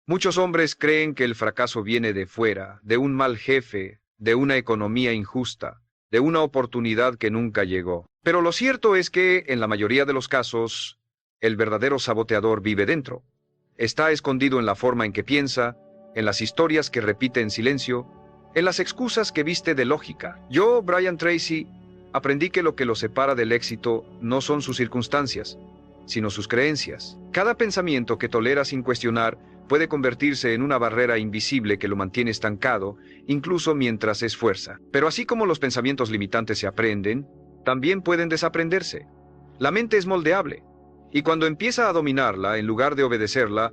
Muchos hombres creen que el fracaso viene de fuera, de un mal jefe, de una economía injusta, de una oportunidad que nunca llegó. Pero lo cierto es que, en la mayoría de los casos, el verdadero saboteador vive dentro. Está escondido en la forma en que piensa, en las historias que repite en silencio, en las excusas que viste de lógica. Yo, Brian Tracy, aprendí que lo que lo separa del éxito no son sus circunstancias, sino sus creencias. Cada pensamiento que tolera sin cuestionar puede convertirse en una barrera invisible que lo mantiene estancado, incluso mientras se esfuerza. Pero así como los pensamientos limitantes se aprenden, también pueden desaprenderse. La mente es moldeable, y cuando empieza a dominarla en lugar de obedecerla,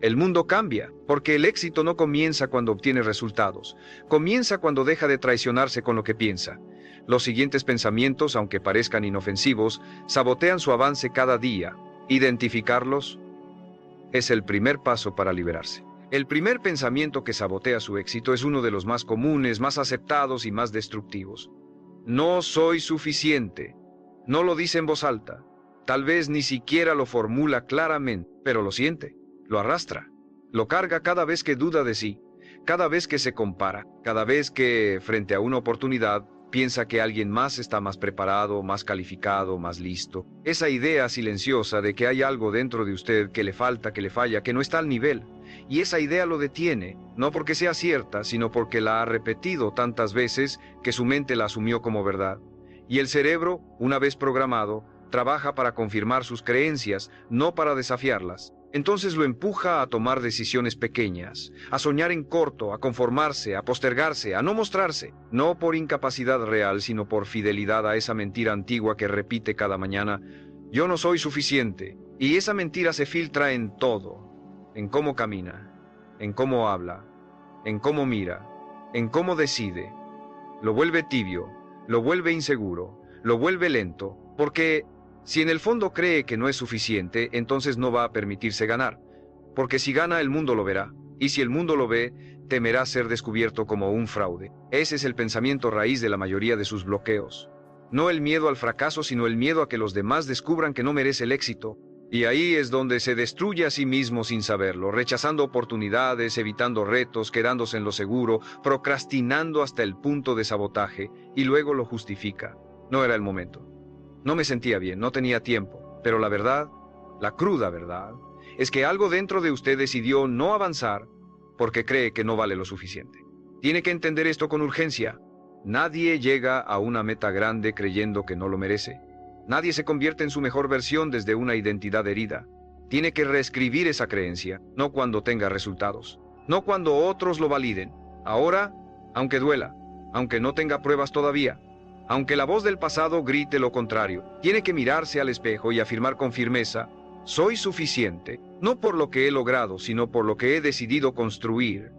el mundo cambia, porque el éxito no comienza cuando obtiene resultados, comienza cuando deja de traicionarse con lo que piensa. Los siguientes pensamientos, aunque parezcan inofensivos, sabotean su avance cada día. Identificarlos es el primer paso para liberarse. El primer pensamiento que sabotea su éxito es uno de los más comunes, más aceptados y más destructivos. No soy suficiente. No lo dice en voz alta. Tal vez ni siquiera lo formula claramente, pero lo siente, lo arrastra, lo carga cada vez que duda de sí, cada vez que se compara, cada vez que, frente a una oportunidad, piensa que alguien más está más preparado, más calificado, más listo. Esa idea silenciosa de que hay algo dentro de usted que le falta, que le falla, que no está al nivel. Y esa idea lo detiene, no porque sea cierta, sino porque la ha repetido tantas veces que su mente la asumió como verdad. Y el cerebro, una vez programado, trabaja para confirmar sus creencias, no para desafiarlas. Entonces lo empuja a tomar decisiones pequeñas, a soñar en corto, a conformarse, a postergarse, a no mostrarse, no por incapacidad real, sino por fidelidad a esa mentira antigua que repite cada mañana: yo no soy suficiente. Y esa mentira se filtra en todo, en cómo camina, en cómo habla, en cómo mira, en cómo decide. Lo vuelve tibio, lo vuelve inseguro, lo vuelve lento, porque si en el fondo cree que no es suficiente, entonces no va a permitirse ganar, porque si gana el mundo lo verá, y si el mundo lo ve, temerá ser descubierto como un fraude. Ese es el pensamiento raíz de la mayoría de sus bloqueos. No el miedo al fracaso, sino el miedo a que los demás descubran que no merece el éxito. Y ahí es donde se destruye a sí mismo sin saberlo, rechazando oportunidades, evitando retos, quedándose en lo seguro, procrastinando hasta el punto de sabotaje, y luego lo justifica. No era el momento. No me sentía bien, no tenía tiempo, pero la verdad, la cruda verdad, es que algo dentro de usted decidió no avanzar porque cree que no vale lo suficiente. Tiene que entender esto con urgencia. Nadie llega a una meta grande creyendo que no lo merece. Nadie se convierte en su mejor versión desde una identidad herida. Tiene que reescribir esa creencia, no cuando tenga resultados, no cuando otros lo validen. Ahora, aunque duela, aunque no tenga pruebas todavía, aunque la voz del pasado grite lo contrario, tiene que mirarse al espejo y afirmar con firmeza: soy suficiente, no por lo que he logrado, sino por lo que he decidido construir.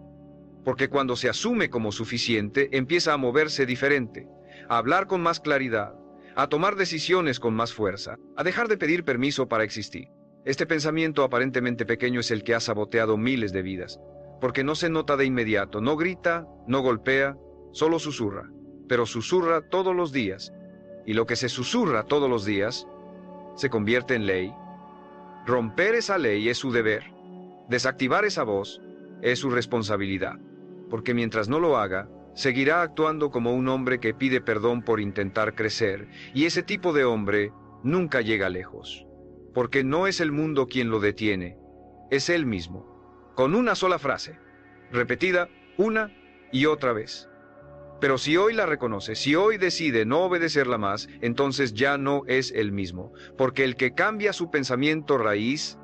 Porque cuando se asume como suficiente, empieza a moverse diferente, a hablar con más claridad, a tomar decisiones con más fuerza, a dejar de pedir permiso para existir. Este pensamiento aparentemente pequeño es el que ha saboteado miles de vidas, porque no se nota de inmediato, no grita, no golpea, solo susurra. Pero susurra todos los días, y lo que se susurra todos los días se convierte en ley. Romper esa ley es su deber. Desactivar esa voz es su responsabilidad, porque mientras no lo haga, seguirá actuando como un hombre que pide perdón por intentar crecer, y ese tipo de hombre nunca llega lejos, porque no es el mundo quien lo detiene, es él mismo, con una sola frase, repetida una y otra vez. Pero si hoy la reconoce, si hoy decide no obedecerla más, entonces ya no es el mismo, porque el que cambia su pensamiento raíz,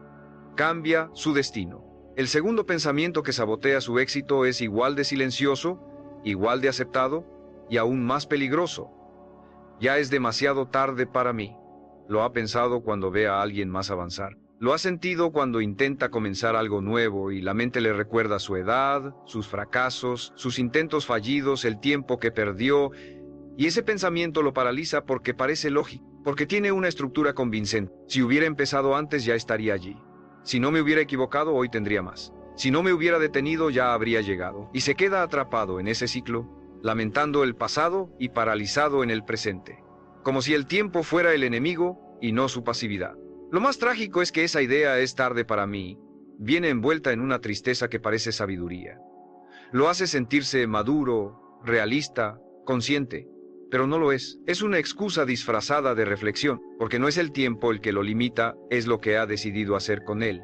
cambia su destino. El segundo pensamiento que sabotea su éxito es igual de silencioso, igual de aceptado y aún más peligroso. Ya es demasiado tarde para mí. Lo ha pensado cuando ve a alguien más avanzar. Lo ha sentido cuando intenta comenzar algo nuevo y la mente le recuerda su edad, sus fracasos, sus intentos fallidos, el tiempo que perdió, y ese pensamiento lo paraliza porque parece lógico, porque tiene una estructura convincente. Si hubiera empezado antes ya estaría allí. Si no me hubiera equivocado, hoy tendría más. Si no me hubiera detenido, ya habría llegado. Y se queda atrapado en ese ciclo, lamentando el pasado y paralizado en el presente, como si el tiempo fuera el enemigo y no su pasividad. Lo más trágico es que esa idea es tarde para mí. viene envuelta en una tristeza que parece sabiduría. Lo hace sentirse maduro, realista, consciente, pero no lo es. Es una excusa disfrazada de reflexión, porque no es el tiempo el que lo limita, es lo que ha decidido hacer con él.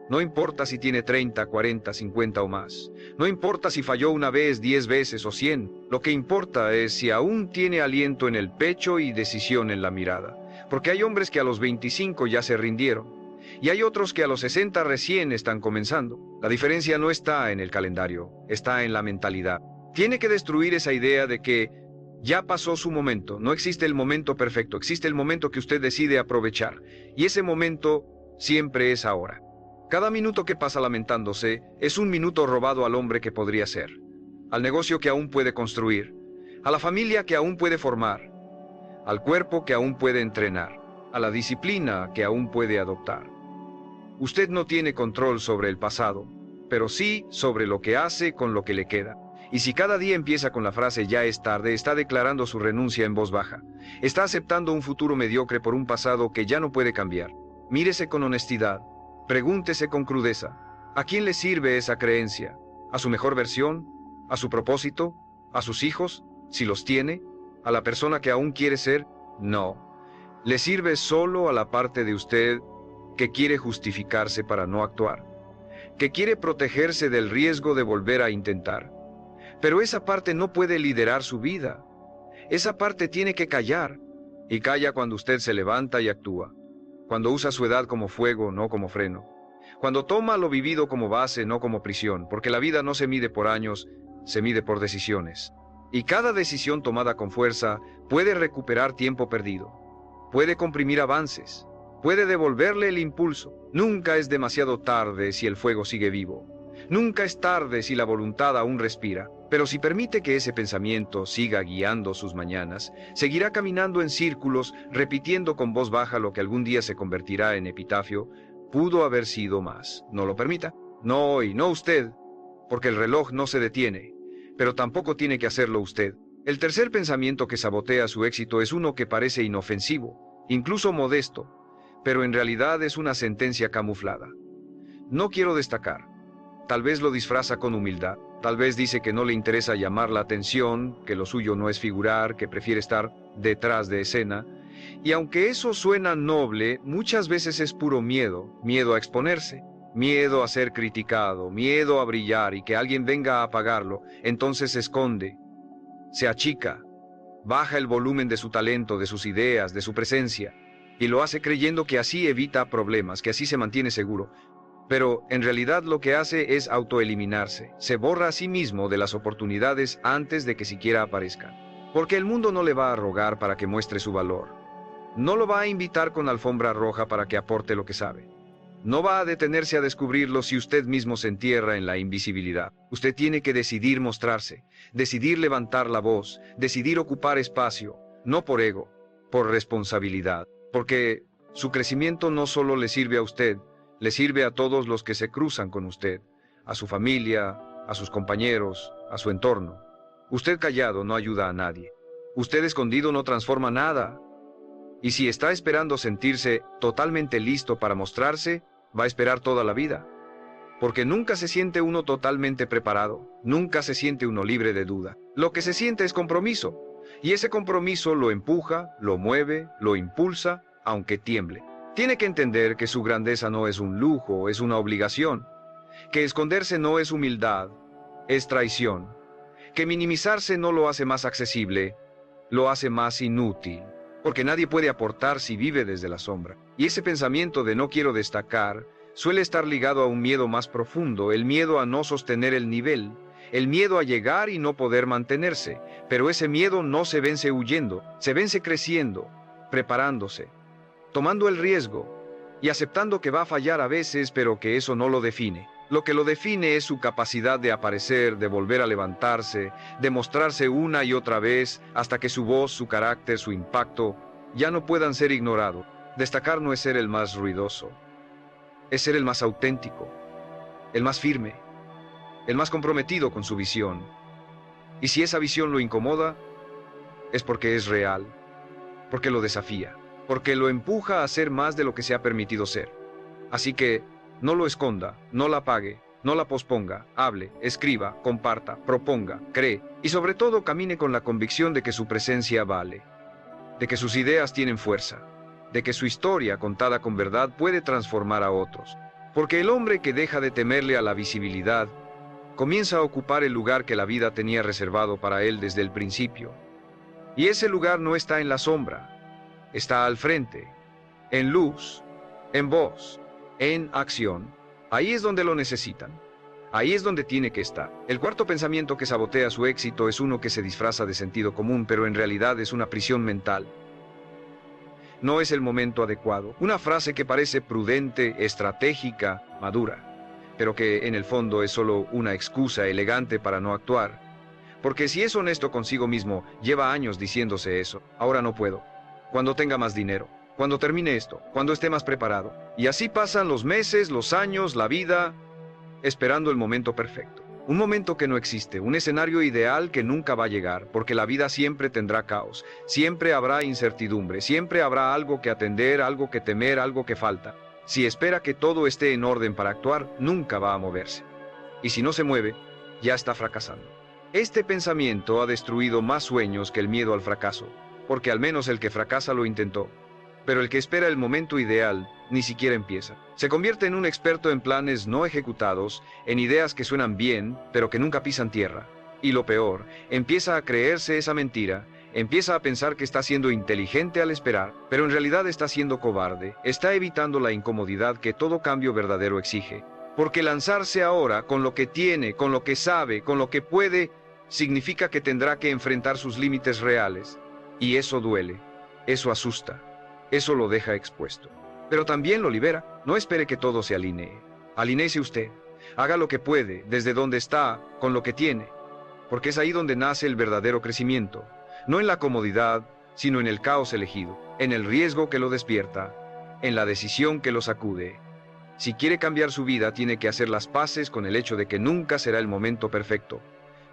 No importa si tiene 30, 40, 50 o más. No importa si falló una vez, 10 veces o 100. Lo que importa es si aún tiene aliento en el pecho y decisión en la mirada. Porque hay hombres que a los 25 ya se rindieron. Y hay otros que a los 60 recién están comenzando. La diferencia no está en el calendario, está en la mentalidad. Tiene que destruir esa idea de que ya pasó su momento. No existe el momento perfecto, existe el momento que usted decide aprovechar. Y ese momento siempre es ahora. Cada minuto que pasa lamentándose es un minuto robado al hombre que podría ser, al negocio que aún puede construir, a la familia que aún puede formar, al cuerpo que aún puede entrenar, a la disciplina que aún puede adoptar. Usted no tiene control sobre el pasado, pero sí sobre lo que hace con lo que le queda. Y si cada día empieza con la frase "ya es tarde", está declarando su renuncia en voz baja. Está aceptando un futuro mediocre por un pasado que ya no puede cambiar. Mírese con honestidad. Pregúntese con crudeza, ¿a quién le sirve esa creencia? ¿A su mejor versión? ¿A su propósito? ¿A sus hijos? Si los tiene. ¿A la persona que aún quiere ser? No. Le sirve solo a la parte de usted que quiere justificarse para no actuar, que quiere protegerse del riesgo de volver a intentar. Pero esa parte no puede liderar su vida. Esa parte tiene que callar, y calla cuando usted se levanta y actúa. Cuando usa su edad como fuego, no como freno. Cuando toma lo vivido como base, no como prisión, porque la vida no se mide por años, se mide por decisiones. Y cada decisión tomada con fuerza puede recuperar tiempo perdido, puede comprimir avances, puede devolverle el impulso. Nunca es demasiado tarde si el fuego sigue vivo. Nunca es tarde si la voluntad aún respira. Pero si permite que ese pensamiento siga guiando sus mañanas, seguirá caminando en círculos, repitiendo con voz baja lo que algún día se convertirá en epitafio: pudo haber sido más. No lo permita. No hoy, no usted, porque el reloj no se detiene, pero tampoco tiene que hacerlo usted. El tercer pensamiento que sabotea su éxito es uno que parece inofensivo, incluso modesto, pero en realidad es una sentencia camuflada. No quiero destacar. Tal vez lo disfraza con humildad. Tal vez dice que no le interesa llamar la atención, que lo suyo no es figurar, que prefiere estar detrás de escena. Y aunque eso suena noble, muchas veces es puro miedo. Miedo a exponerse, miedo a ser criticado, miedo a brillar y que alguien venga a apagarlo. Entonces se esconde, se achica, baja el volumen de su talento, de sus ideas, de su presencia. Y lo hace creyendo que así evita problemas, que así se mantiene seguro. Pero en realidad lo que hace es autoeliminarse. Se borra a sí mismo de las oportunidades antes de que siquiera aparezcan. Porque el mundo no le va a rogar para que muestre su valor. No lo va a invitar con alfombra roja para que aporte lo que sabe. No va a detenerse a descubrirlo si usted mismo se entierra en la invisibilidad. Usted tiene que decidir mostrarse, decidir levantar la voz, decidir ocupar espacio, no por ego, por responsabilidad. Porque su crecimiento no solo le sirve a usted, le sirve a todos los que se cruzan con usted, a su familia, a sus compañeros, a su entorno. Usted callado no ayuda a nadie. Usted escondido no transforma nada. Y si está esperando sentirse totalmente listo para mostrarse, va a esperar toda la vida. Porque nunca se siente uno totalmente preparado, nunca se siente uno libre de duda. Lo que se siente es compromiso, y ese compromiso lo empuja, lo mueve, lo impulsa, aunque tiemble. Tiene que entender que su grandeza no es un lujo, es una obligación. Que esconderse no es humildad, es traición. Que minimizarse no lo hace más accesible, lo hace más inútil. Porque nadie puede aportar si vive desde la sombra. Y ese pensamiento de no quiero destacar suele estar ligado a un miedo más profundo, el miedo a no sostener el nivel, el miedo a llegar y no poder mantenerse. Pero ese miedo no se vence huyendo, se vence creciendo, preparándose, tomando el riesgo y aceptando que va a fallar a veces, pero que eso no lo define. Lo que lo define es su capacidad de aparecer, de volver a levantarse, de mostrarse una y otra vez hasta que su voz, su carácter, su impacto ya no puedan ser ignorados. Destacar no es ser el más ruidoso, es ser el más auténtico, el más firme, el más comprometido con su visión. Y si esa visión lo incomoda, es porque es real, porque lo desafía, porque lo empuja a ser más de lo que se ha permitido ser. Así que No lo esconda, no la apague, no la posponga, hable, escriba, comparta, proponga, cree y sobre todo camine con la convicción de que su presencia vale, de que sus ideas tienen fuerza, de que su historia contada con verdad puede transformar a otros. Porque el hombre que deja de temerle a la visibilidad comienza a ocupar el lugar que la vida tenía reservado para él desde el principio. Y ese lugar no está en la sombra, está al frente, en luz, en voz, en acción. Ahí es donde lo necesitan. Ahí es donde tiene que estar. El cuarto pensamiento que sabotea su éxito es uno que se disfraza de sentido común, pero en realidad es una prisión mental. No es el momento adecuado. Una frase que parece prudente, estratégica, madura, pero que en el fondo es solo una excusa elegante para no actuar. Porque si es honesto consigo mismo, lleva años diciéndose eso. Ahora no puedo. Cuando tenga más dinero. Cuando termine esto. Cuando esté más preparado. Y así pasan los meses, los años, la vida, esperando el momento perfecto. Un momento que no existe, un escenario ideal que nunca va a llegar, porque la vida siempre tendrá caos, siempre habrá incertidumbre, siempre habrá algo que atender, algo que temer, algo que falta. Si espera que todo esté en orden para actuar, nunca va a moverse. Y si no se mueve, ya está fracasando. Este pensamiento ha destruido más sueños que el miedo al fracaso, porque al menos el que fracasa lo intentó. Pero el que espera el momento ideal ni siquiera empieza. Se convierte en un experto en planes no ejecutados, en ideas que suenan bien, pero que nunca pisan tierra. Y lo peor, empieza a creerse esa mentira, empieza a pensar que está siendo inteligente al esperar, pero en realidad está siendo cobarde, está evitando la incomodidad que todo cambio verdadero exige. Porque lanzarse ahora con lo que tiene, con lo que sabe, con lo que puede, significa que tendrá que enfrentar sus límites reales. Y eso duele, eso asusta. Eso lo deja expuesto. Pero también lo libera. No espere que todo se alinee. Alinéese usted. Haga lo que puede, desde donde está, con lo que tiene. Porque es ahí donde nace el verdadero crecimiento. No en la comodidad, sino en el caos elegido, en el riesgo que lo despierta, en la decisión que lo sacude. Si quiere cambiar su vida, tiene que hacer las paces con el hecho de que nunca será el momento perfecto,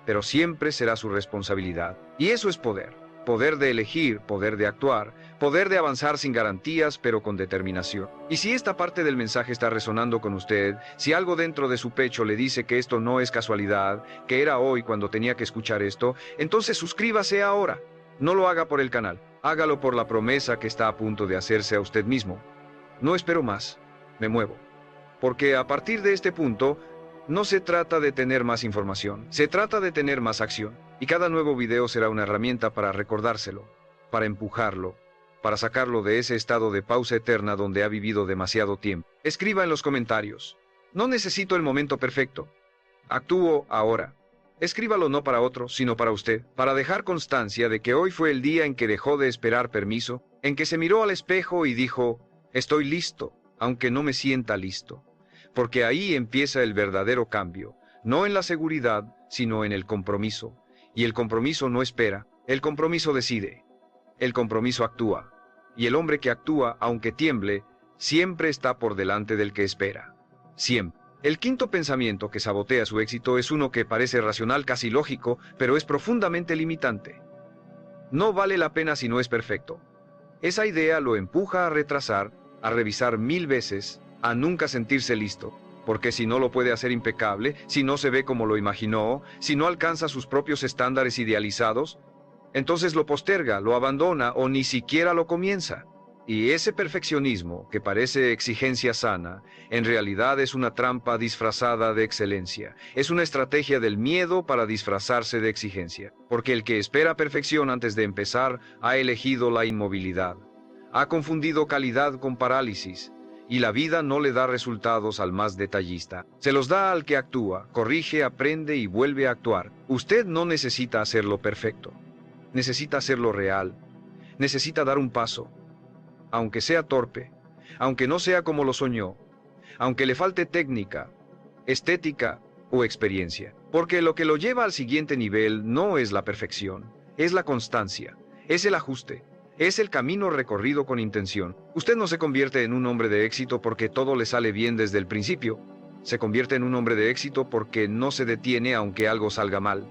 pero siempre será su responsabilidad. Y eso es poder. Poder de elegir, poder de actuar, poder de avanzar sin garantías, pero con determinación. Y si esta parte del mensaje está resonando con usted, si algo dentro de su pecho le dice que esto no es casualidad, que era hoy cuando tenía que escuchar esto, entonces suscríbase ahora. No lo haga por el canal, hágalo por la promesa que está a punto de hacerse a usted mismo. No espero más, me muevo. Porque a partir de este punto, no se trata de tener más información, se trata de tener más acción. Y cada nuevo video será una herramienta para recordárselo, para empujarlo, para sacarlo de ese estado de pausa eterna donde ha vivido demasiado tiempo. Escriba en los comentarios. No necesito el momento perfecto. Actúo ahora. Escríbalo no para otro, sino para usted, para dejar constancia de que hoy fue el día en que dejó de esperar permiso, en que se miró al espejo y dijo, estoy listo, aunque no me sienta listo. Porque ahí empieza el verdadero cambio, no en la seguridad, sino en el compromiso. Y el compromiso no espera, el compromiso decide, el compromiso actúa. Y el hombre que actúa, aunque tiemble, siempre está por delante del que espera. Siempre. El quinto pensamiento que sabotea su éxito es uno que parece racional, casi lógico, pero es profundamente limitante. No vale la pena si no es perfecto. Esa idea lo empuja a retrasar, a revisar 1000 veces, a nunca sentirse listo. Porque si no lo puede hacer impecable, si no se ve como lo imaginó, si no alcanza sus propios estándares idealizados, entonces lo posterga, lo abandona o ni siquiera lo comienza. Y ese perfeccionismo, que parece exigencia sana, en realidad es una trampa disfrazada de excelencia. Es una estrategia del miedo para disfrazarse de exigencia. Porque el que espera perfección antes de empezar ha elegido la inmovilidad. Ha confundido calidad con parálisis. Y la vida no le da resultados al más detallista. Se los da al que actúa, corrige, aprende y vuelve a actuar. Usted no necesita hacerlo perfecto. Necesita hacerlo real. Necesita dar un paso. Aunque sea torpe, aunque no sea como lo soñó, aunque le falte técnica, estética o experiencia. Porque lo que lo lleva al siguiente nivel no es la perfección, es la constancia, es el ajuste. Es el camino recorrido con intención. Usted no se convierte en un hombre de éxito porque todo le sale bien desde el principio. Se convierte en un hombre de éxito porque no se detiene aunque algo salga mal.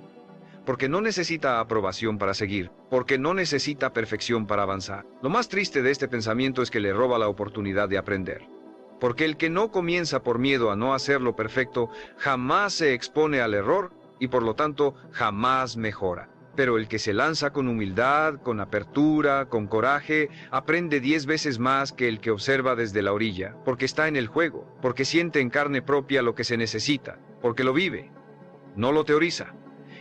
Porque no necesita aprobación para seguir. Porque no necesita perfección para avanzar. Lo más triste de este pensamiento es que le roba la oportunidad de aprender. Porque el que no comienza por miedo a no hacerlo perfecto, jamás se expone al error y por lo tanto jamás mejora. Pero el que se lanza con humildad, con apertura, con coraje, aprende 10 veces más que el que observa desde la orilla, porque está en el juego, porque siente en carne propia lo que se necesita, porque lo vive, no lo teoriza.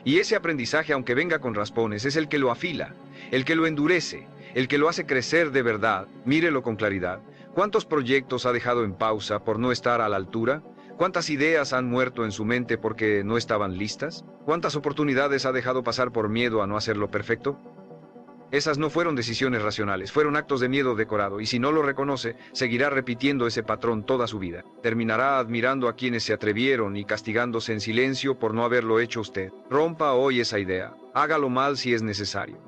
Y ese aprendizaje, aunque venga con raspones, es el que lo afila, el que lo endurece, el que lo hace crecer de verdad. Mírelo con claridad. ¿Cuántos proyectos ha dejado en pausa por no estar a la altura? ¿Cuántas ideas han muerto en su mente porque no estaban listas? ¿Cuántas oportunidades ha dejado pasar por miedo a no hacerlo perfecto? Esas no fueron decisiones racionales, fueron actos de miedo decorado, y si no lo reconoce, seguirá repitiendo ese patrón toda su vida. Terminará admirando a quienes se atrevieron y castigándose en silencio por no haberlo hecho usted. Rompa hoy esa idea, hágalo mal si es necesario.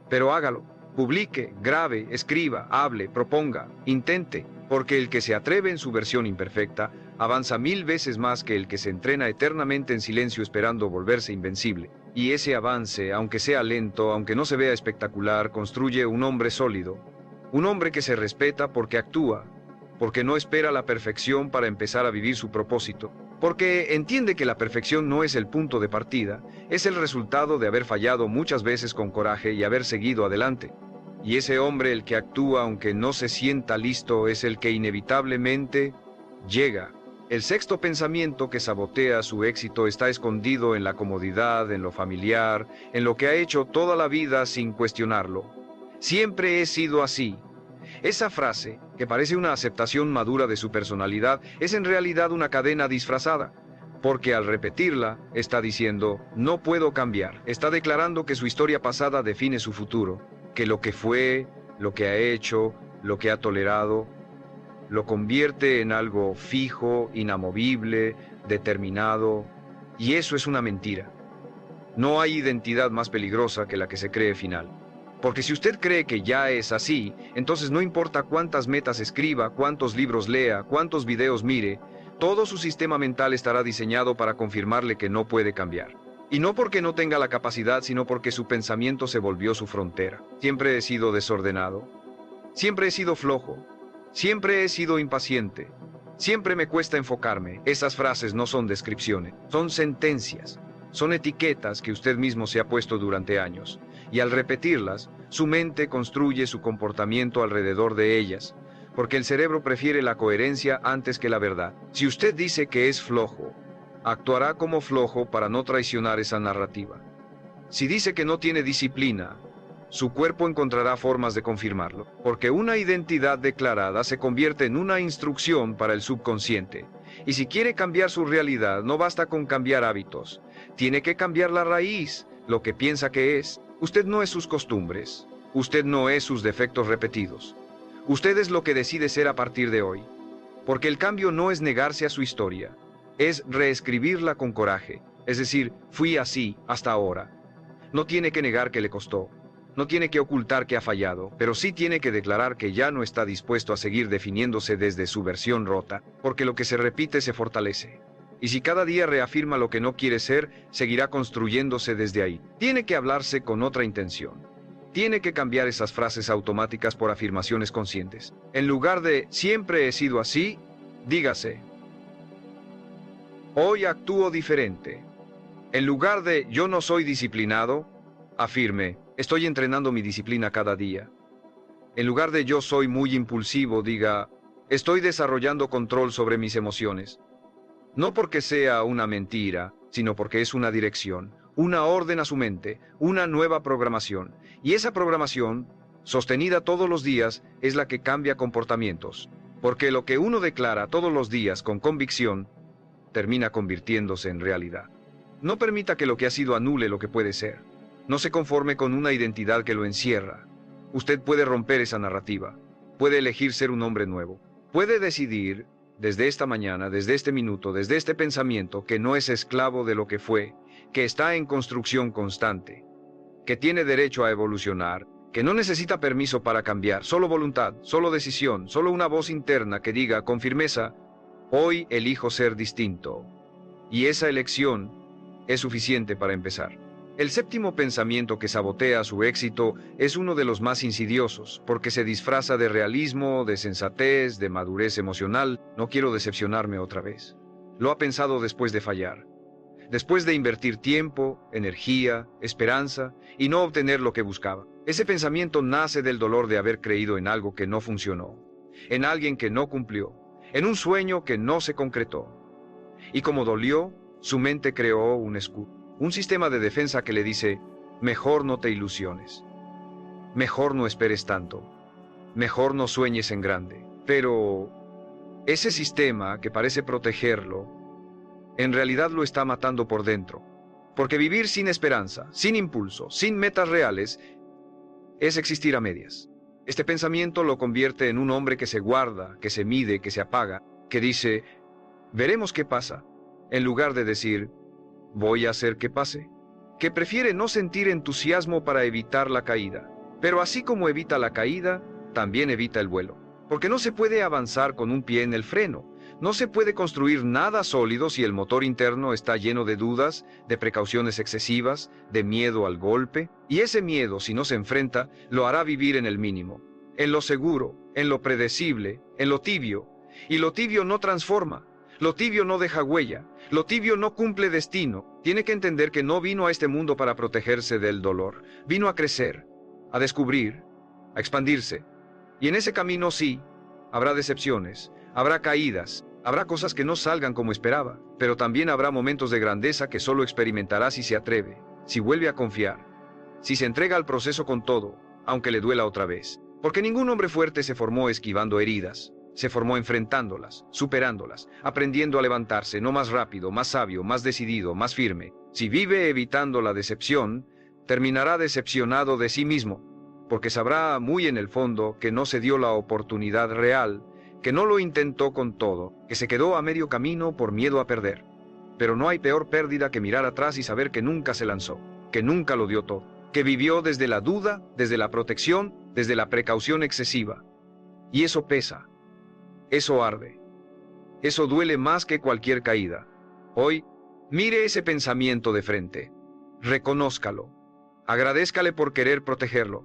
Pero hágalo, publique, grabe, escriba, hable, proponga, intente, porque el que se atreve en su versión imperfecta avanza 1000 veces más que el que se entrena eternamente en silencio esperando volverse invencible. Y ese avance, aunque sea lento, aunque no se vea espectacular, construye un hombre sólido, un hombre que se respeta porque actúa, porque no espera la perfección para empezar a vivir su propósito, porque entiende que la perfección no es el punto de partida, es el resultado de haber fallado muchas veces con coraje y haber seguido adelante. Y ese hombre, el que actúa aunque no se sienta listo, es el que inevitablemente llega. El sexto pensamiento que sabotea su éxito está escondido en la comodidad, en lo familiar, en lo que ha hecho toda la vida sin cuestionarlo. Siempre he sido así. Esa frase, que parece una aceptación madura de su personalidad, es en realidad una cadena disfrazada, porque al repetirla, está diciendo, no puedo cambiar. Está declarando que su historia pasada define su futuro, que lo que fue, lo que ha hecho, lo que ha tolerado, lo convierte en algo fijo, inamovible, determinado, y eso es una mentira. No hay identidad más peligrosa que la que se cree final. Porque si usted cree que ya es así, entonces no importa cuántas metas escriba, cuántos libros lea, cuántos videos mire, todo su sistema mental estará diseñado para confirmarle que no puede cambiar. Y no porque no tenga la capacidad, sino porque su pensamiento se volvió su frontera. Siempre he sido desordenado, siempre he sido flojo, siempre he sido impaciente, siempre me cuesta enfocarme. Esas frases no son descripciones, son sentencias, son etiquetas que usted mismo se ha puesto durante años. Y al repetirlas, su mente construye su comportamiento alrededor de ellas, porque el cerebro prefiere la coherencia antes que la verdad. Si usted dice que es flojo, actuará como flojo para no traicionar esa narrativa. Si dice que no tiene disciplina, su cuerpo encontrará formas de confirmarlo, porque una identidad declarada se convierte en una instrucción para el subconsciente. Y si quiere cambiar su realidad, no basta con cambiar hábitos, tiene que cambiar la raíz, lo que piensa que es. Usted no es sus costumbres, usted no es sus defectos repetidos. Usted es lo que decide ser a partir de hoy, porque el cambio no es negarse a su historia, es reescribirla con coraje, es decir, fui así hasta ahora. No tiene que negar que le costó, no tiene que ocultar que ha fallado, pero sí tiene que declarar que ya no está dispuesto a seguir definiéndose desde su versión rota, porque lo que se repite se fortalece. Y si cada día reafirma lo que no quiere ser, seguirá construyéndose desde ahí. Tiene que hablarse con otra intención. Tiene que cambiar esas frases automáticas por afirmaciones conscientes. En lugar de siempre he sido así, dígase, hoy actúo diferente. En lugar de yo no soy disciplinado, afirme, estoy entrenando mi disciplina cada día. En lugar de yo soy muy impulsivo, diga, estoy desarrollando control sobre mis emociones. No porque sea una mentira, sino porque es una dirección, una orden a su mente, una nueva programación. Y esa programación, sostenida todos los días, es la que cambia comportamientos. Porque lo que uno declara todos los días con convicción, termina convirtiéndose en realidad. No permita que lo que ha sido anule lo que puede ser. No se conforme con una identidad que lo encierra. Usted puede romper esa narrativa. Puede elegir ser un hombre nuevo. Puede decidir, desde esta mañana, desde este minuto, desde este pensamiento, que no es esclavo de lo que fue, que está en construcción constante, que tiene derecho a evolucionar, que no necesita permiso para cambiar, solo voluntad, solo decisión, solo una voz interna que diga con firmeza, hoy elijo ser distinto. Y esa elección es suficiente para empezar. El séptimo pensamiento que sabotea su éxito es uno de los más insidiosos, porque se disfraza de realismo, de sensatez, de madurez emocional. No quiero decepcionarme otra vez. Lo ha pensado después de fallar, después de invertir tiempo, energía, esperanza y no obtener lo que buscaba. Ese pensamiento nace del dolor de haber creído en algo que no funcionó, en alguien que no cumplió, en un sueño que no se concretó. Y como dolió, su mente creó un escudo, un sistema de defensa que le dice: mejor no te ilusiones, mejor no esperes tanto, mejor no sueñes en grande. Pero ese sistema que parece protegerlo, en realidad lo está matando por dentro. Porque vivir sin esperanza, sin impulso, sin metas reales, es existir a medias. Este pensamiento lo convierte en un hombre que se guarda, que se mide, que se apaga, que dice: veremos qué pasa, en lugar de decir: voy a hacer que pase. Que prefiere no sentir entusiasmo para evitar la caída. Pero así como evita la caída, también evita el vuelo. Porque no se puede avanzar con un pie en el freno. No se puede construir nada sólido si el motor interno está lleno de dudas, de precauciones excesivas, de miedo al golpe. Y ese miedo, si no se enfrenta, lo hará vivir en el mínimo, en lo seguro, en lo predecible, en lo tibio. Y lo tibio no transforma. Lo tibio no deja huella. Lo tibio no cumple destino. Tiene que entender que no vino a este mundo para protegerse del dolor. Vino a crecer, a descubrir, a expandirse. Y en ese camino sí, habrá decepciones, habrá caídas, habrá cosas que no salgan como esperaba, pero también habrá momentos de grandeza que solo experimentará si se atreve, si vuelve a confiar, si se entrega al proceso con todo, aunque le duela otra vez. Porque ningún hombre fuerte se formó esquivando heridas. Se formó enfrentándolas, superándolas, aprendiendo a levantarse, no más rápido, más sabio, más decidido, más firme. Si vive evitando la decepción, terminará decepcionado de sí mismo, porque sabrá muy en el fondo que no se dio la oportunidad real, que no lo intentó con todo, que se quedó a medio camino por miedo a perder. Pero no hay peor pérdida que mirar atrás y saber que nunca se lanzó, que nunca lo dio todo, que vivió desde la duda, desde la protección, desde la precaución excesiva. Y eso pesa. Eso arde. Eso duele más que cualquier caída. Hoy, mire ese pensamiento de frente. Reconózcalo. Agradézcale por querer protegerlo.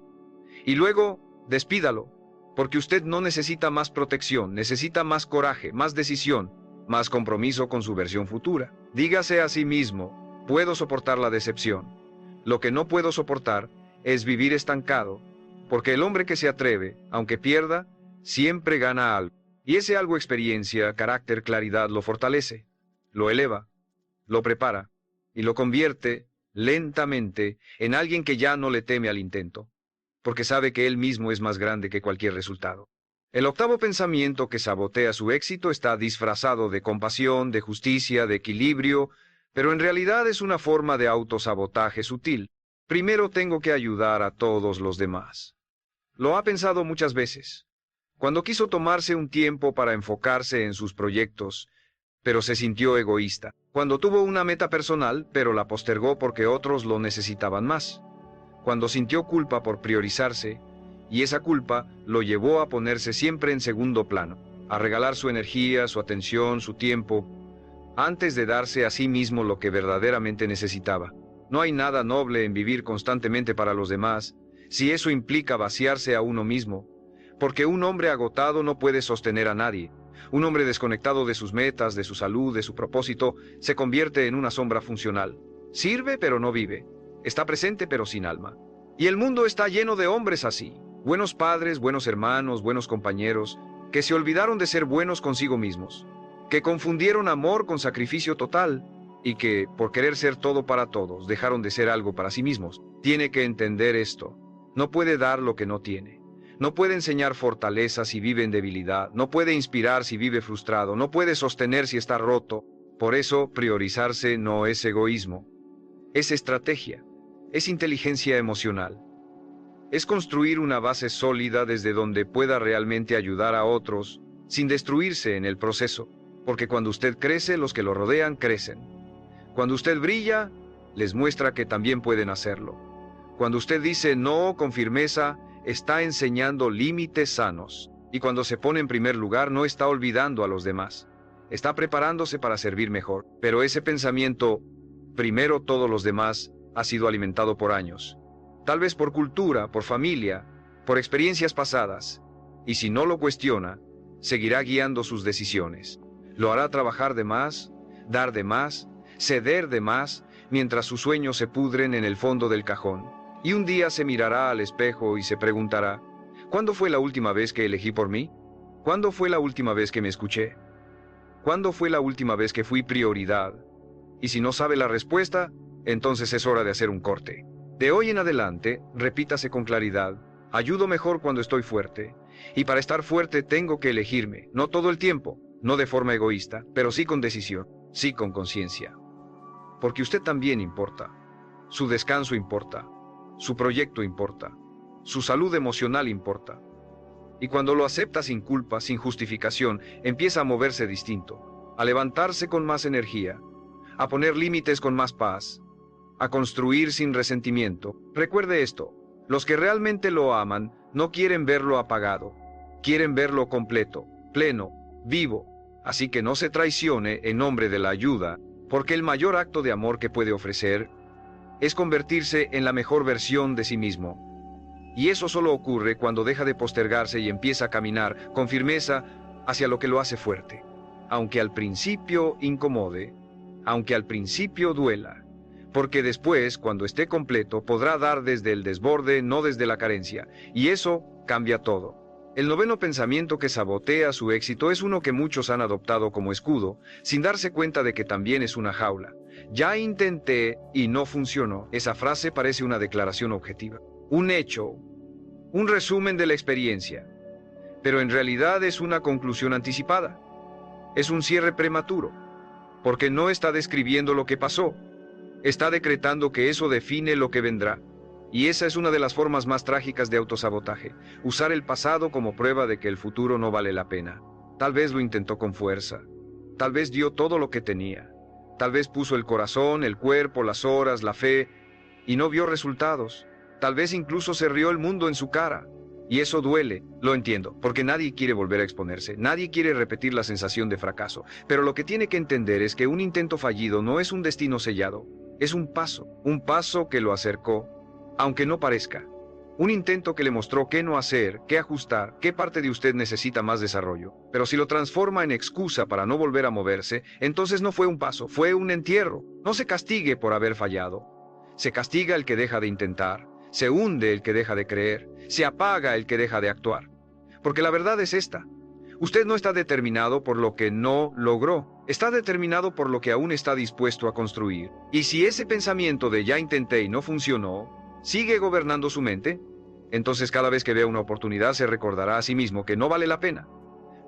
Y luego, despídalo. Porque usted no necesita más protección, necesita más coraje, más decisión, más compromiso con su versión futura. Dígase a sí mismo: puedo soportar la decepción. Lo que no puedo soportar es vivir estancado. Porque el hombre que se atreve, aunque pierda, siempre gana algo. Y ese algo, experiencia, carácter, claridad, lo fortalece, lo eleva, lo prepara y lo convierte lentamente en alguien que ya no le teme al intento, porque sabe que él mismo es más grande que cualquier resultado. El octavo pensamiento que sabotea su éxito está disfrazado de compasión, de justicia, de equilibrio, pero en realidad es una forma de autosabotaje sutil. Primero tengo que ayudar a todos los demás. Lo ha pensado muchas veces. Cuando quiso tomarse un tiempo para enfocarse en sus proyectos, pero se sintió egoísta. Cuando tuvo una meta personal, pero la postergó porque otros lo necesitaban más. Cuando sintió culpa por priorizarse, y esa culpa lo llevó a ponerse siempre en segundo plano, a regalar su energía, su atención, su tiempo, antes de darse a sí mismo lo que verdaderamente necesitaba. No hay nada noble en vivir constantemente para los demás, si eso implica vaciarse a uno mismo. Porque un hombre agotado no puede sostener a nadie. Un hombre desconectado de sus metas, de su salud, de su propósito, se convierte en una sombra funcional. Sirve pero no vive. Está presente pero sin alma. Y el mundo está lleno de hombres así. Buenos padres, buenos hermanos, buenos compañeros, que se olvidaron de ser buenos consigo mismos. Que confundieron amor con sacrificio total. Y que, por querer ser todo para todos, dejaron de ser algo para sí mismos. Tiene que entender esto. No puede dar lo que no tiene. No puede enseñar fortaleza si vive en debilidad, no puede inspirar si vive frustrado, no puede sostener si está roto. Por eso, priorizarse no es egoísmo. Es estrategia, es inteligencia emocional. Es construir una base sólida desde donde pueda realmente ayudar a otros, sin destruirse en el proceso. Porque cuando usted crece, los que lo rodean crecen. Cuando usted brilla, les muestra que también pueden hacerlo. Cuando usted dice no con firmeza, está enseñando límites sanos, y cuando se pone en primer lugar no está olvidando a los demás, está preparándose para servir mejor. Pero ese pensamiento, primero todos los demás, ha sido alimentado por años. Tal vez por cultura, por familia, por experiencias pasadas. Y si no lo cuestiona, seguirá guiando sus decisiones. Lo hará trabajar de más, dar de más, ceder de más, mientras sus sueños se pudren en el fondo del cajón. Y un día se mirará al espejo y se preguntará, ¿cuándo fue la última vez que elegí por mí? ¿Cuándo fue la última vez que me escuché? ¿Cuándo fue la última vez que fui prioridad? Y si no sabe la respuesta, entonces es hora de hacer un corte. De hoy en adelante, repítase con claridad, ayudo mejor cuando estoy fuerte. Y para estar fuerte tengo que elegirme, no todo el tiempo, no de forma egoísta, pero sí con decisión, sí con conciencia. Porque usted también importa. Su descanso importa. Su proyecto importa. Su salud emocional importa. Y cuando lo acepta sin culpa, sin justificación, empieza a moverse distinto, a levantarse con más energía, a poner límites con más paz, a construir sin resentimiento. Recuerde esto, los que realmente lo aman no quieren verlo apagado, quieren verlo completo, pleno, vivo. Así que no se traicione en nombre de la ayuda, porque el mayor acto de amor que puede ofrecer es convertirse en la mejor versión de sí mismo. Y eso solo ocurre cuando deja de postergarse y empieza a caminar con firmeza hacia lo que lo hace fuerte. Aunque al principio incomode, aunque al principio duela, porque después, cuando esté completo, podrá dar desde el desborde, no desde la carencia, y eso cambia todo. El noveno pensamiento que sabotea su éxito es uno que muchos han adoptado como escudo, sin darse cuenta de que también es una jaula. Ya intenté y no funcionó. Esa frase parece una declaración objetiva, un hecho, un resumen de la experiencia, pero en realidad es una conclusión anticipada. Es un cierre prematuro, porque no está describiendo lo que pasó, está decretando que eso define lo que vendrá. Y esa es una de las formas más trágicas de autosabotaje, usar el pasado como prueba de que el futuro no vale la pena. Tal vez lo intentó con fuerza, tal vez dio todo lo que tenía, tal vez puso el corazón, el cuerpo, las horas, la fe, y no vio resultados. Tal vez incluso se rió el mundo en su cara. Y eso duele, lo entiendo, porque nadie quiere volver a exponerse, nadie quiere repetir la sensación de fracaso. Pero lo que tiene que entender es que un intento fallido no es un destino sellado, es un paso que lo acercó, aunque no parezca. Un intento que le mostró qué no hacer, qué ajustar, qué parte de usted necesita más desarrollo. Pero si lo transforma en excusa para no volver a moverse, entonces no fue un paso, fue un entierro. No se castigue por haber fallado. Se castiga el que deja de intentar. Se hunde el que deja de creer, se apaga el que deja de actuar. Porque la verdad es esta: usted no está determinado por lo que no logró, está determinado por lo que aún está dispuesto a construir. Y si ese pensamiento de ya intenté y no funcionó sigue gobernando su mente, entonces cada vez que vea una oportunidad se recordará a sí mismo que no vale la pena.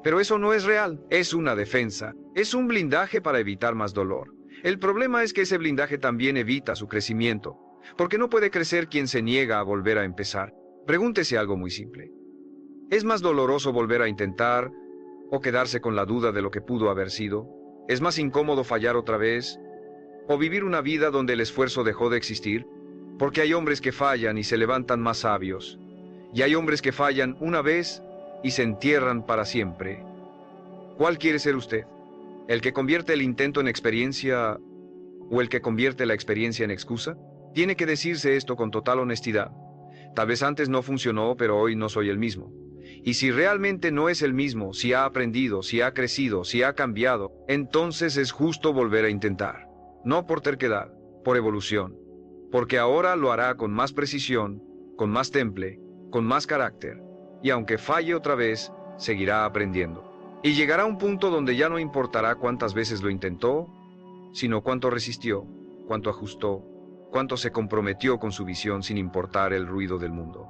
Pero eso no es real, es una defensa, es un blindaje para evitar más dolor. El problema es que ese blindaje también evita su crecimiento. Porque no puede crecer quien se niega a volver a empezar. Pregúntese algo muy simple. ¿Es más doloroso volver a intentar o quedarse con la duda de lo que pudo haber sido? ¿Es más incómodo fallar otra vez o vivir una vida donde el esfuerzo dejó de existir? Porque hay hombres que fallan y se levantan más sabios, y hay hombres que fallan una vez y se entierran para siempre. ¿Cuál quiere ser usted? ¿El que convierte el intento en experiencia o el que convierte la experiencia en excusa? Tiene que decirse esto con total honestidad. Tal vez antes no funcionó, pero hoy no soy el mismo. Y si realmente no es el mismo, si ha aprendido, si ha crecido, si ha cambiado, entonces es justo volver a intentar. No por terquedad, por evolución. Porque ahora lo hará con más precisión, con más temple, con más carácter. Y aunque falle otra vez, seguirá aprendiendo. Y llegará a un punto donde ya no importará cuántas veces lo intentó, sino cuánto resistió, cuánto ajustó, cuánto se comprometió con su visión sin importar el ruido del mundo.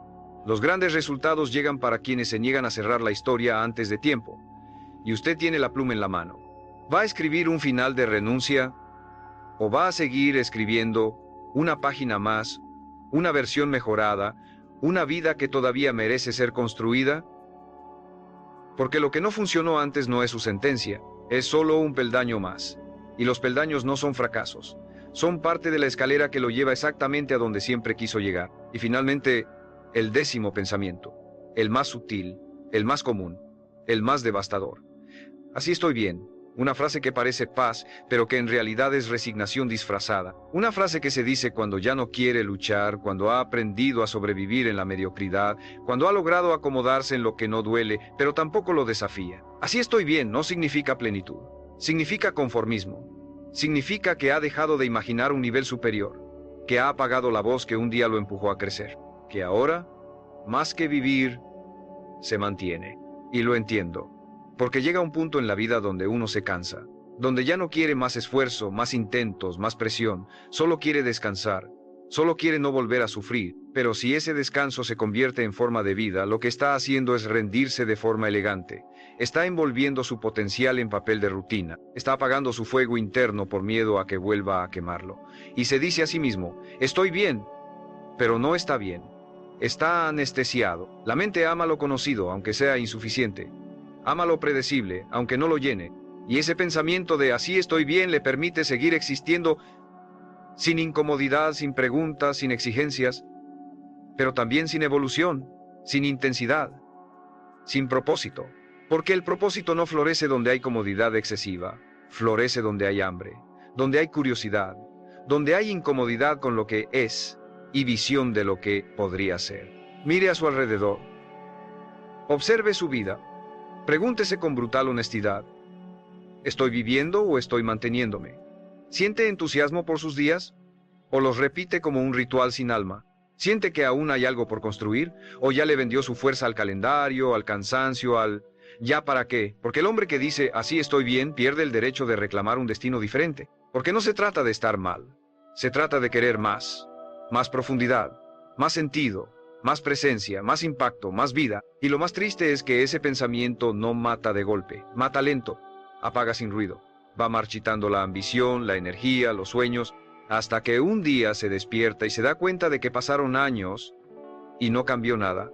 Los grandes resultados llegan para quienes se niegan a cerrar la historia antes de tiempo. Y usted tiene la pluma en la mano. ¿Va a escribir un final de renuncia? ¿O va a seguir escribiendo una página más, una versión mejorada, una vida que todavía merece ser construida? Porque lo que no funcionó antes no es su sentencia, es solo un peldaño más. Y los peldaños no son fracasos. Son parte de la escalera que lo lleva exactamente a donde siempre quiso llegar. Y finalmente, el 10º pensamiento, el más sutil, el más común, el más devastador. Así estoy bien, Una frase que parece paz, pero que en realidad es resignación disfrazada. Una frase que se dice cuando ya no quiere luchar, cuando ha aprendido a sobrevivir en la mediocridad, cuando ha logrado acomodarse en lo que no duele, pero tampoco lo desafía. Así estoy bien no significa plenitud. Significa conformismo. Significa que ha dejado de imaginar un nivel superior, que ha apagado la voz que un día lo empujó a crecer, que ahora, más que vivir, se mantiene. Y lo entiendo. Porque llega un punto en la vida donde uno se cansa, donde ya no quiere más esfuerzo, más intentos, más presión, solo quiere descansar, solo quiere no volver a sufrir, pero si ese descanso se convierte en forma de vida, lo que está haciendo es rendirse de forma elegante, está envolviendo su potencial en papel de rutina, está apagando su fuego interno por miedo a que vuelva a quemarlo, y se dice a sí mismo, estoy bien, pero no está bien, está anestesiado, la mente ama lo conocido, aunque sea insuficiente. Ama lo predecible, aunque no lo llene, y ese pensamiento de así estoy bien le permite seguir existiendo sin incomodidad, sin preguntas, sin exigencias, pero también sin evolución, sin intensidad, sin propósito. Porque el propósito no florece donde hay comodidad excesiva, florece donde hay hambre, donde hay curiosidad, donde hay incomodidad con lo que es y visión de lo que podría ser. Mire a su alrededor, observe su vida. Pregúntese con brutal honestidad, ¿estoy viviendo o estoy manteniéndome? ¿Siente entusiasmo por sus días? ¿O los repite como un ritual sin alma? ¿Siente que aún hay algo por construir? ¿O ya le vendió su fuerza al calendario, al cansancio, al ¿ya para qué? Porque el hombre que dice así estoy bien pierde el derecho de reclamar un destino diferente. Porque no se trata de estar mal, se trata de querer más profundidad, más sentido, más presencia, más impacto, más vida, y lo más triste es que ese pensamiento no mata de golpe, mata lento, apaga sin ruido, va marchitando la ambición, la energía, los sueños, hasta que un día se despierta y se da cuenta de que pasaron años y no cambió nada,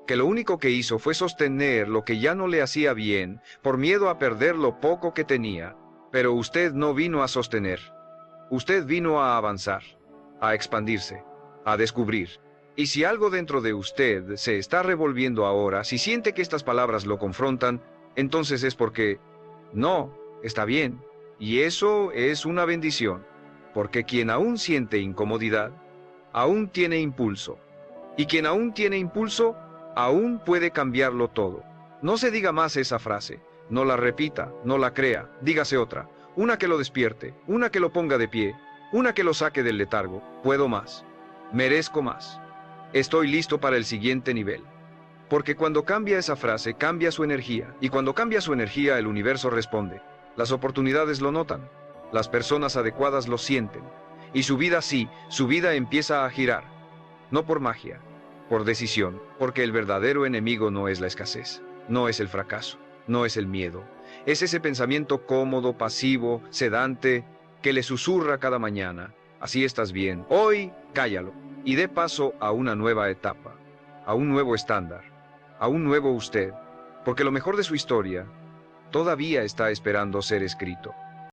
que lo único que hizo fue sostener lo que ya no le hacía bien por miedo a perder lo poco que tenía, pero usted no vino a sostener, usted vino a avanzar, a expandirse, a descubrir. Y si algo dentro de usted se está revolviendo ahora, si siente que estas palabras lo confrontan, entonces es porque no, está bien. Y eso es una bendición, porque quien aún siente incomodidad, aún tiene impulso. Y quien aún tiene impulso, aún puede cambiarlo todo. No se diga más esa frase, no la repita, no la crea, dígase otra. Una que lo despierte, una que lo ponga de pie, una que lo saque del letargo. Puedo más, merezco más. Estoy listo para el siguiente nivel. Porque cuando cambia esa frase, cambia su energía. Y cuando cambia su energía, el universo responde. Las oportunidades lo notan. Las personas adecuadas lo sienten. Y su vida sí, su vida empieza a girar. No por magia, por decisión. Porque el verdadero enemigo no es la escasez. No es el fracaso. No es el miedo. Es ese pensamiento cómodo, pasivo, sedante, que le susurra cada mañana. Así estás bien. Hoy, cállalo. Y dé paso a una nueva etapa, a un nuevo estándar, a un nuevo usted, porque lo mejor de su historia todavía está esperando ser escrito.